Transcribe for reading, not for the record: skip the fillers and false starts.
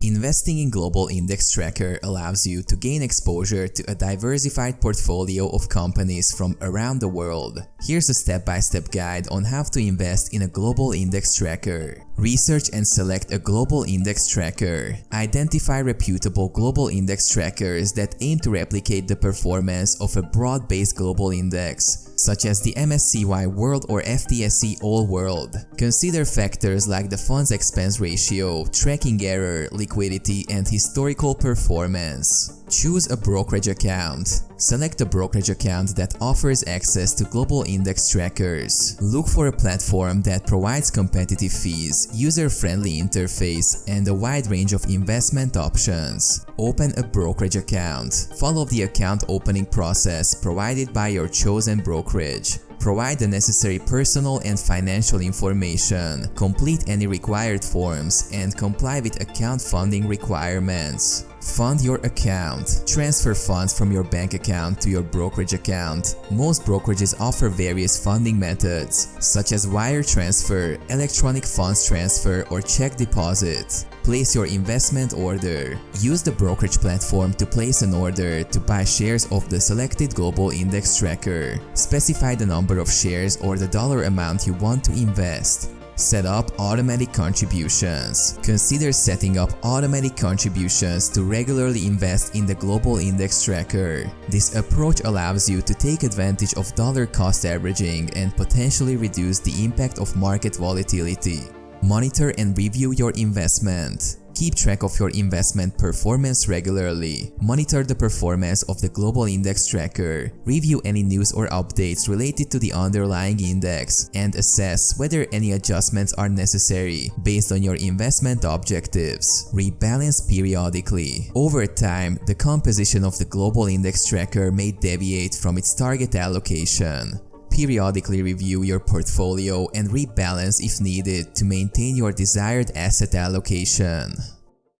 Investing in Global Index Tracker allows you to gain exposure to a diversified portfolio of companies from around the world. Here's a step-by-step guide on how to invest in a Global Index Tracker. Research and select a Global Index Tracker. Identify reputable Global Index Trackers that aim to replicate the performance of a broad-based global index, such as the MSCI World or FTSE All World. Consider factors like the fund's expense ratio, tracking error, liquidity, and historical performance. Choose a brokerage account. Select a brokerage account that offers access to global index trackers. Look for a platform that provides competitive fees, user-friendly interface, and a wide range of investment options. Open a brokerage account. Follow the account opening process provided by your chosen brokerage. Provide the necessary personal and financial information, complete any required forms, and comply with account funding requirements. Fund your account. Transfer funds from your bank account to your brokerage account. Most brokerages offer various funding methods, such as wire transfer, electronic funds transfer, or check deposit. Place your investment order. Use the brokerage platform to place an order to buy shares of the selected global index tracker. Specify the number of shares or the dollar amount you want to invest. Set up automatic contributions. Consider setting up automatic contributions to regularly invest in the Global Index Tracker. This approach allows you to take advantage of dollar cost averaging and potentially reduce the impact of market volatility. Monitor and review your investment. Keep track of your investment performance regularly. Monitor the performance of the Global Index Tracker. Review any news or updates related to the underlying index and assess whether any adjustments are necessary based on your investment objectives. Rebalance periodically. Over time, the composition of the Global Index Tracker may deviate from its target allocation. Periodically review your portfolio and rebalance if needed to maintain your desired asset allocation.